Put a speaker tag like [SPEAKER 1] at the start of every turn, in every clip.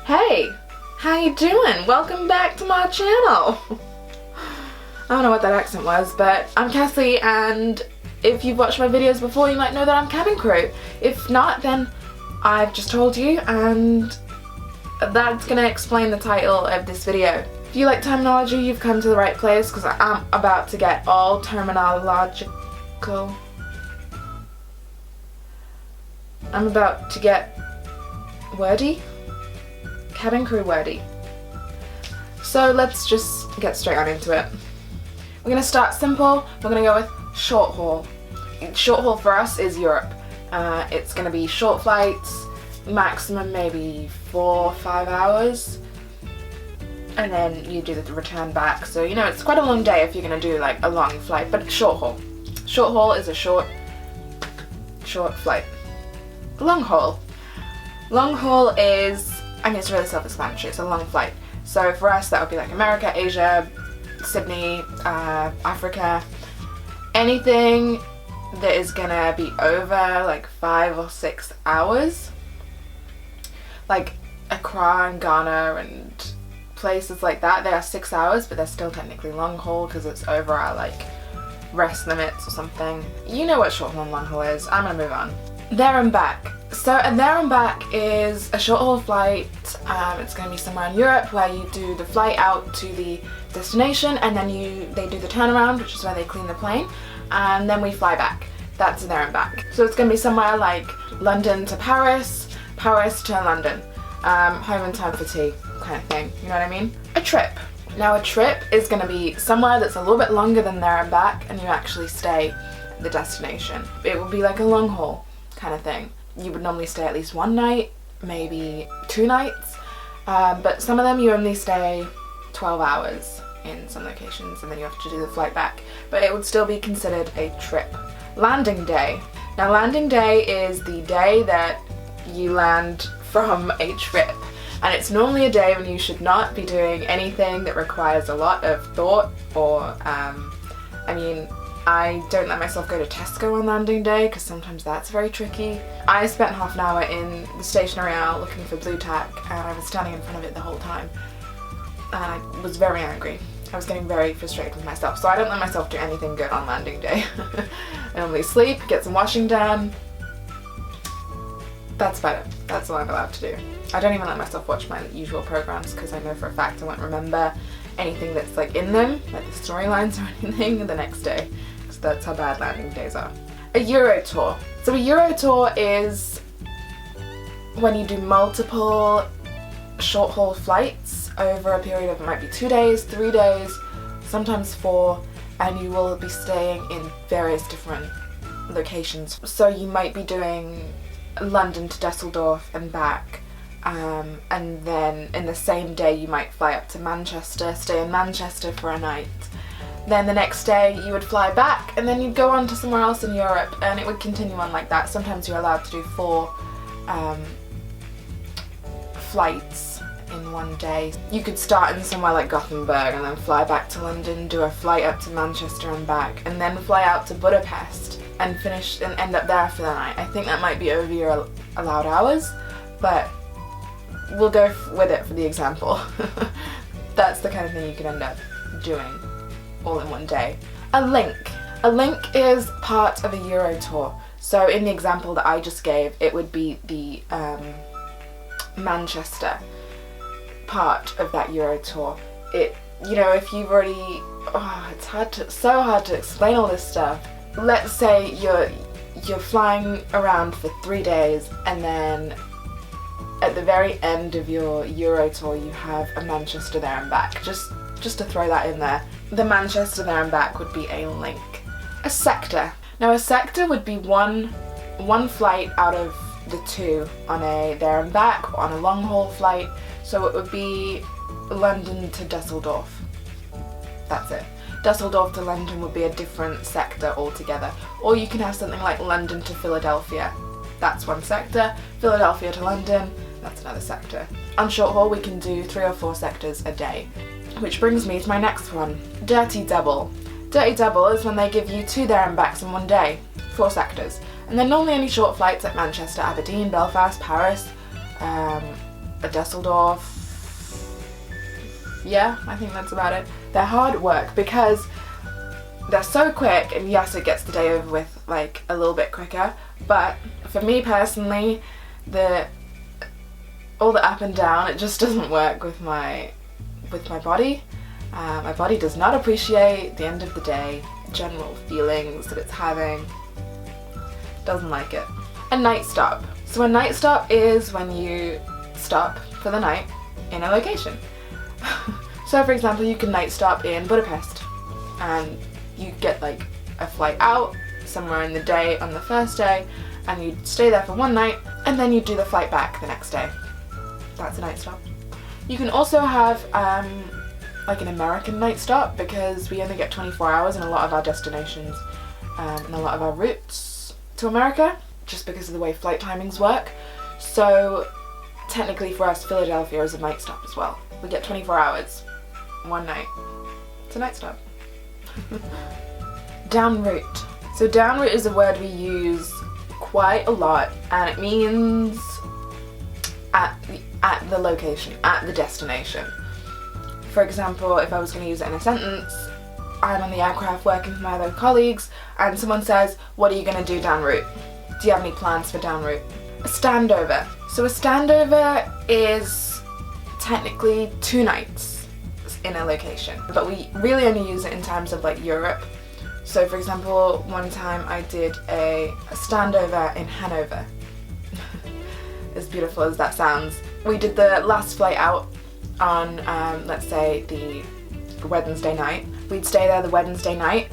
[SPEAKER 1] Hey, how you doing? Welcome back to my channel. I don't know what that accent was, but I'm Cassie, and if you've watched my videos before you might know that I'm cabin crew. If not, then I've just told you, and that's gonna explain the title of this video. If you like terminology, you've come to the right place, because I'm about to get all terminological. I'm about to get wordy. Cabin crew wordy. So let's just get straight on into it. We're gonna start simple. We're gonna go with short haul. Short haul for us is Europe. It's gonna be short flights, maximum maybe 4 or 5 hours, and then you do the return back. So you know it's quite a long day if you're gonna do like a long flight, but it's short haul. Short haul is a short flight. Long haul. Long haul is, I mean, it's really self-explanatory. It's a long flight. So for us, that would be like America, Asia, Sydney, Africa. Anything that is gonna be over like 5 or 6 hours, like Accra and Ghana and places like that, they are 6 hours, but they're still technically long haul because it's over our like rest limits or something. You know what short haul and long haul is. I'm gonna move on. There and back. So a there and back is a short haul flight. It's going to be somewhere in Europe where you do the flight out to the destination, and then they do the turnaround, which is where they clean the plane, and then we fly back. That's a there and back. So it's going to be somewhere like London to Paris, Paris to London, home in time for tea kind of thing. You know what I mean? A trip. Now a trip is going to be somewhere that's a little bit longer than there and back, and you actually stay at the destination. It would be like a long haul kind of thing. You would normally stay at least 1 night, maybe 2 nights, but some of them you only stay 12 hours in some locations, and then you have to do the flight back, but it would still be considered a trip. Landing day. Now landing day is the day that you land from a trip, and it's normally a day when you should not be doing anything that requires a lot of thought or I don't let myself go to Tesco on landing day because sometimes that's very tricky. I spent half an hour in the stationery aisle looking for blue tack, and I was standing in front of it the whole time, and I was very angry. I was getting very frustrated with myself, so I don't let myself do anything good on landing day. I normally sleep, get some washing done. That's about it. That's all I'm allowed to do. I don't even let myself watch my usual programs because I know for a fact I won't remember anything that's like in them, like the storylines or anything, the next day. That's how bad landing days are. A Euro tour. So a Euro tour is when you do multiple short haul flights over a period of, it might be 2 days, 3 days, sometimes 4, and you will be staying in various different locations. So you might be doing London to Dusseldorf and back, and then in the same day you might fly up to Manchester, stay in Manchester for a night. Then the next day you would fly back, and then you'd go on to somewhere else in Europe, and it would continue on like that. Sometimes you're allowed to do 4 flights in one day. You could start in somewhere like Gothenburg and then fly back to London, do a flight up to Manchester and back, and then fly out to Budapest and finish and end up there for the night. I think that might be over your allowed hours, but we'll go with it for the example. That's the kind of thing you could end up doing all in one day. A link. A link is part of a Euro tour. So in the example that I just gave, it would be the Manchester part of that Euro tour. It, you know, if you've already, it's so hard to explain all this stuff. Let's say you're flying around for 3 days, and then at the very end of your Euro tour you have a Manchester there and back. Just to throw that in there. The Manchester there and back would be a link. A sector. Now a sector would be one flight out of the 2 on a there and back, or on a long haul flight. So it would be London to Dusseldorf. That's it. Dusseldorf to London would be a different sector altogether. Or you can have something like London to Philadelphia. That's one sector. Philadelphia to London, that's another sector. On short haul we can do 3 or 4 sectors a day. Which brings me to my next one, dirty double. Dirty double is when they give you 2 there and backs in one day, 4 sectors. And they're normally only short flights like Manchester, Aberdeen, Belfast, Paris, a Dusseldorf. Yeah, I think that's about it. They're hard work because they're so quick, and yes, it gets the day over with like a little bit quicker, but for me personally, all the up and down, it just doesn't work with my body. My body does not appreciate the end of the day, general feelings that it's having. Doesn't like it. A night stop. So a night stop is when you stop for the night in a location. So for example, you can night stop in Budapest and you get like a flight out somewhere in the day on the first day, and you stay there for one night and then you do the flight back the next day. That's a night stop. You can also have like an American night stop, because we only get 24 hours in a lot of our destinations and a lot of our routes to America, just because of the way flight timings work. So technically for us, Philadelphia is a night stop as well. We get 24 hours, one night. It's a night stop. Down route. So down route is a word we use quite a lot, and it means at the location, at the destination. For example, if I was going to use it in a sentence, I'm on the aircraft working with my other colleagues and someone says, what are you going to do down route? Do you have any plans for down route? A standover. So a standover is technically 2 nights in a location, but we really only use it in terms of like Europe. So for example, one time I did a standover in Hanover. As beautiful as that sounds. We did the last flight out on, let's say, the Wednesday night. We'd stay there the Wednesday night,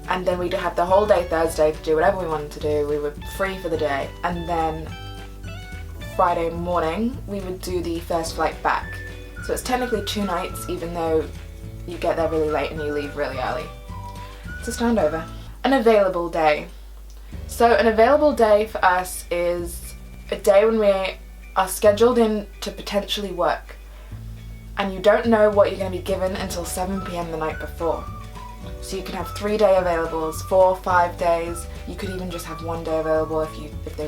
[SPEAKER 1] and then we'd have the whole day Thursday to do whatever we wanted to do. We were free for the day, and then Friday morning we would do the first flight back. So it's technically 2 nights, even though you get there really late and you leave really early. It's a standover. An available day. So an available day for us is a day when we are scheduled in to potentially work, and you don't know what you're going to be given until 7 p.m. the night before. So you can have 3-day availables, 4, 5 days. You could even just have 1 day available if they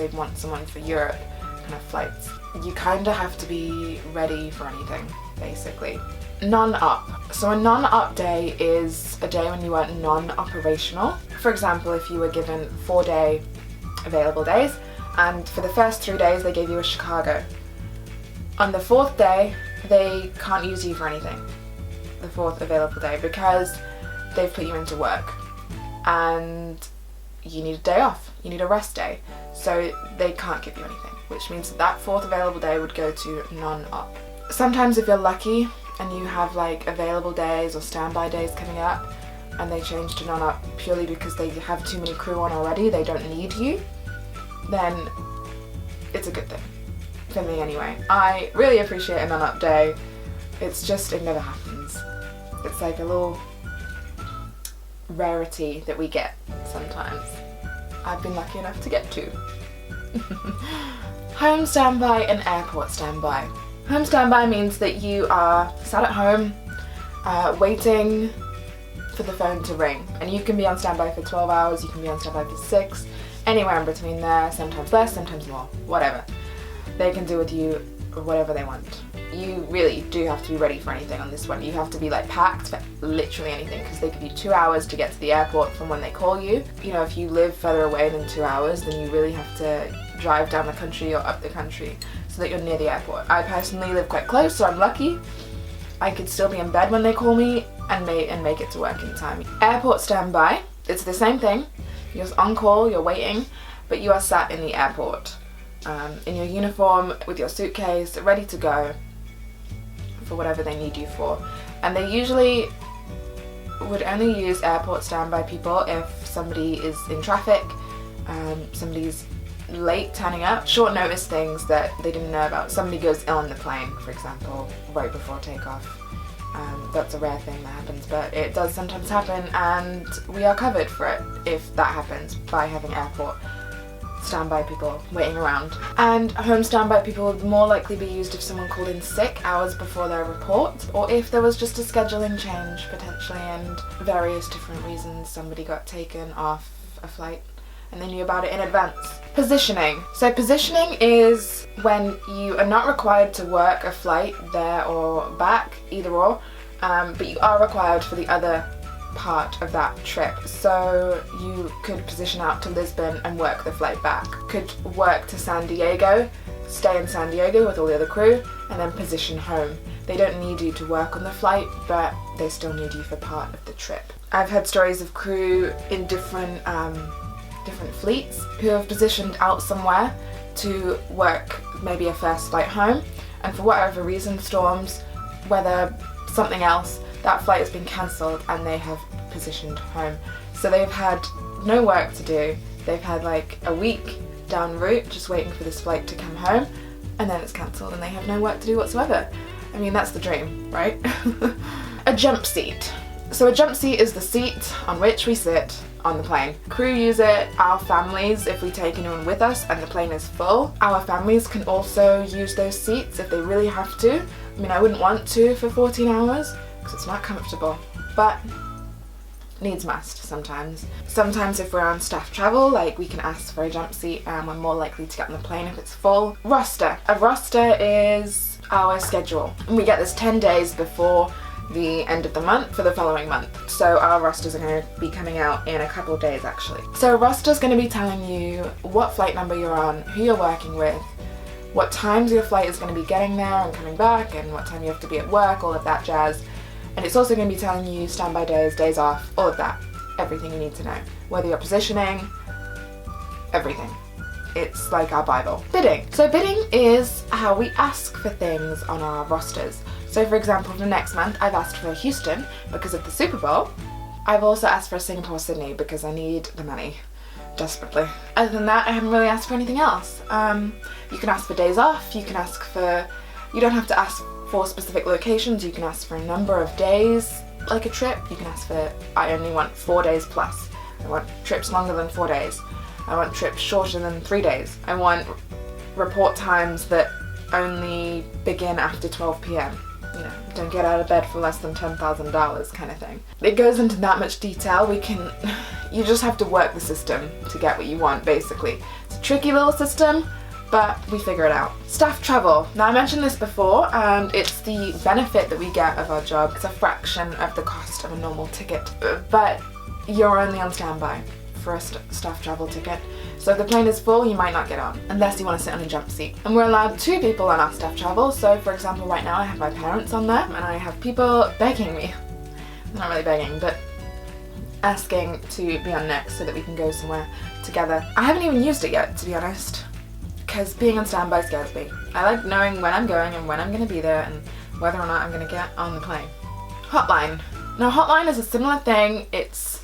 [SPEAKER 1] want someone for Europe kind of flights. You kind of have to be ready for anything, basically. Non-up. So a non-up day is a day when you are non-operational. For example, if you were given 4-day available days, and for the first 3 days they gave you a Chicago. On the 4th day, they can't use you for anything, the 4th available day, because they've put you into work and you need a day off, you need a rest day, so they can't give you anything, which means that 4th available day would go to non-op. Sometimes if you're lucky and you have like available days or standby days coming up and they change to non-op purely because they have too many crew on already, they don't need you, then it's a good thing. For me anyway. I really appreciate a non-up day. It's just, it never happens. It's like a little rarity that we get sometimes. I've been lucky enough to get 2. Home standby and airport standby. Home standby means that you are sat at home waiting for the phone to ring, and you can be on standby for 12 hours, you can be on standby for 6, anywhere in between there, sometimes less, sometimes more, whatever. They can do with you whatever they want. You really do have to be ready for anything on this one. You have to be like packed for literally anything, because they give you 2 hours to get to the airport from when they call you. You know, if you live further away than 2 hours, then you really have to drive down the country or up the country so that you're near the airport. I personally live quite close, so I'm lucky. I could still be in bed when they call me and make it to work in time. Airport standby, it's the same thing. You're on call, you're waiting, but you are sat in the airport. In your uniform with your suitcase ready to go for whatever they need you for, and they usually would only use airport standby people if somebody is in traffic, somebody's late turning up, short notice things that they didn't know about. Somebody goes ill on the plane, for example, right before takeoff. That's a rare thing that happens, but it does sometimes happen, and we are covered for it if that happens by having airport standby people waiting around. And home standby people would more likely be used if someone called in sick hours before their report, or if there was just a scheduling change potentially and various different reasons somebody got taken off a flight and they knew about it in advance. Positioning. So positioning is when you are not required to work a flight there or back, either or, but you are required for the other part of that trip. So you could position out to Lisbon and work the flight back. Could work to San Diego, stay in San Diego with all the other crew, and then position home. They don't need you to work on the flight, but they still need you for part of the trip. I've heard stories of crew in different fleets who have positioned out somewhere to work maybe a first flight home, and for whatever reason, storms, weather, something else, that flight has been cancelled and they have positioned home. So they've had no work to do. They've had like a week down route just waiting for this flight to come home, and then it's cancelled and they have no work to do whatsoever. I mean, that's the dream, right? A jump seat. So a jump seat is the seat on which we sit on the plane. Crew use it, our families, if we take anyone with us and the plane is full. Our families can also use those seats if they really have to. I mean, I wouldn't want to for 14 hours because it's not comfortable, but needs must sometimes. Sometimes if we're on staff travel, like we can ask for a jump seat and we're more likely to get on the plane if it's full. Roster. A roster is our schedule, and we get this 10 days before the end of the month for the following month. So our rosters are going to be coming out in a couple of days actually. So a roster is going to be telling you what flight number you're on, who you're working with, what times your flight is going to be getting there and coming back, and what time you have to be at work, all of that jazz. And it's also going to be telling you standby days, days off, all of that, everything you need to know. Whether you're positioning, everything. It's like our Bible. Bidding. So bidding is how we ask for things on our rosters. So for example, for next month, I've asked for Houston because of the Super Bowl. I've also asked for Singapore, Sydney because I need the money desperately. Other than that, I haven't really asked for anything else. You can ask for days off, you can ask for, you don't have to ask for specific locations, you can ask for a number of days, like a trip. You can ask for, I only want 4 days plus. I want trips longer than 4 days. I want trips shorter than 3 days. I want report times that only begin after 12 p.m. You know, don't get out of bed for less than $10,000 kind of thing. It goes into that much detail. You just have to work the system to get what you want, basically. It's a tricky little system, but we figure it out. Staff travel. Now I mentioned this before, and it's the benefit that we get of our job. It's a fraction of the cost of a normal ticket, but you're only on standby for a staff travel ticket. So if the plane is full, you might not get on, unless you want to sit on a jump seat. And we're allowed 2 people on our staff travel, so for example right now I have my parents on there, and I have people begging me, not really begging, but asking to be on next so that we can go somewhere together. I haven't even used it yet, to be honest, because being on standby scares me. I like knowing when I'm going and when I'm going to be there and whether or not I'm going to get on the plane. Hotline. Now hotline is a similar thing. It's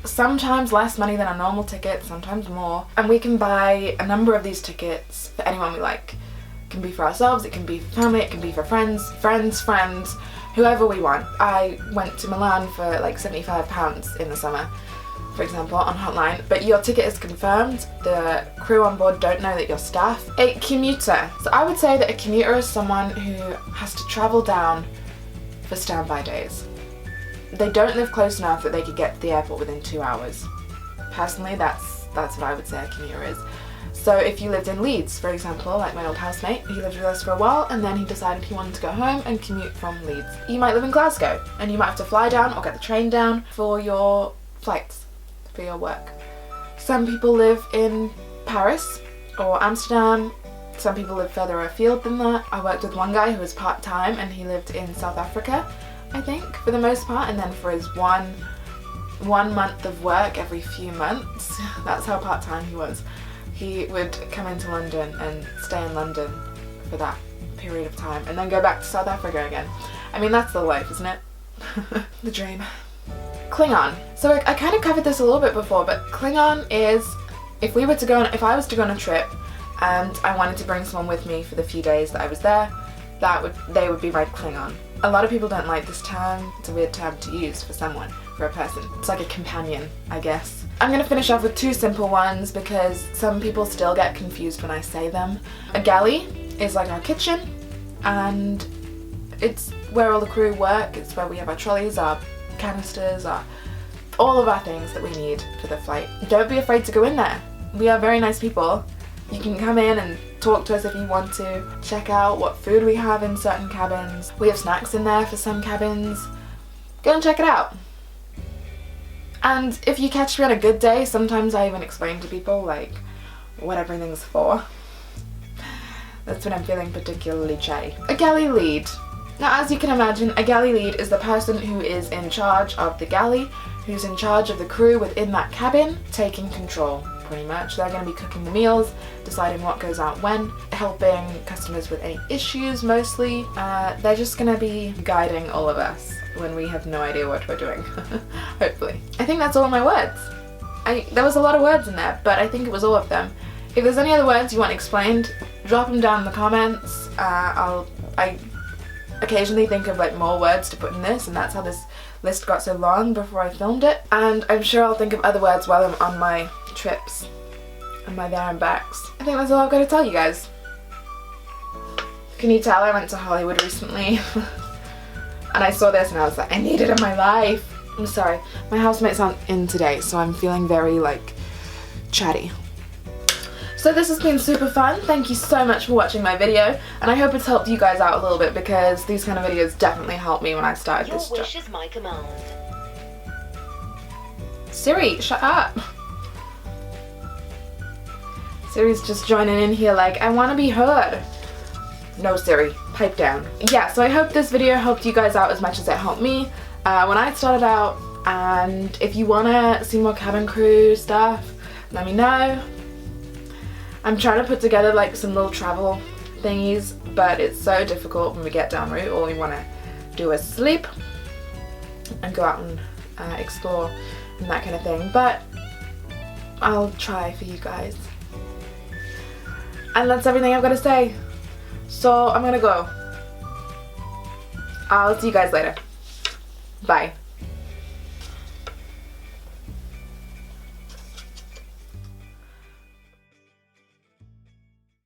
[SPEAKER 1] sometimes less money than a normal ticket, sometimes more, and we can buy a number of these tickets for anyone we like. It can be for ourselves, it can be for family, it can be for friends, whoever we want. I went to Milan for like £75 in the summer, for example, on Hotline, but your ticket is confirmed. The crew on board don't know that you're staff. A commuter. So I would say that a commuter is someone who has to travel down for standby days. They don't live close enough that they could get to the airport within 2 hours. Personally, that's what I would say a commuter is. So if you lived in Leeds, for example, like my old housemate, he lived with us for a while and then he decided he wanted to go home and commute from Leeds. You might live in Glasgow and you might have to fly down or get the train down for your flights, for your work. Some people live in Paris or Amsterdam. Some people live further afield than that. I worked with one guy who was part-time and he lived in South Africa, I think, for the most part, and then for his one month of work every few months, that's how part-time he was, he would come into London and stay in London for that period of time and then go back to South Africa again. I mean, that's the life, isn't it? The dream. Klingon. So I kind of covered this a little bit before, but Klingon is, if I was to go on a trip and I wanted to bring someone with me for the few days that I was there, they would be my Klingon. A lot of people don't like this term. It's a weird term to use for someone, for a person. It's like a companion, I guess. I'm going to finish off with 2 simple ones because some people still get confused when I say them. A galley is like our kitchen, and it's where all the crew work. It's where we have our trolleys, our canisters, all of our things that we need for the flight. Don't be afraid to go in there. We are very nice people. You can come in and talk to us if you want to. Check out what food we have in certain cabins. We have snacks in there for some cabins. Go and check it out. And if you catch me on a good day, sometimes I even explain to people like what everything's for. That's when I'm feeling particularly chatty. A galley lead. Now, as you can imagine, a galley lead is the person who is in charge of the galley, who's in charge of the crew within that cabin, taking control, pretty much. They're going to be cooking the meals, deciding what goes out when, helping customers with any issues mostly. They're just going to be guiding all of us when we have no idea what we're doing, hopefully. I think that's all of my words. There was a lot of words in there, but I think it was all of them. If there's any other words you want explained, drop them down in the comments. I occasionally think of like more words to put in this, and that's how this list got so long before I filmed it. And I'm sure I'll think of other words while I'm on my trips and my there and backs. I think that's all I've got to tell you guys. Can you tell I went to Hollywood recently? And I saw this and I was like, I need it in my life. I'm sorry, my housemate's not in today, so I'm feeling very like chatty. So this has been super fun. Thank you so much for watching my video, and I hope it's helped you guys out a little bit, because these kind of videos definitely helped me when I started this job.
[SPEAKER 2] Your wish is my command.
[SPEAKER 1] Siri, shut up. Siri's just joining in here like, I want to be heard. No, Siri, pipe down. Yeah, so I hope this video helped you guys out as much as it helped me when I started out, and if you want to see more cabin crew stuff, let me know. I'm trying to put together like some little travel thingies, but it's so difficult when we get down route. All we want to do is sleep and go out and explore and that kind of thing, but I'll try for you guys. And that's everything I've got to say. So I'm gonna go. I'll see you guys later. Bye.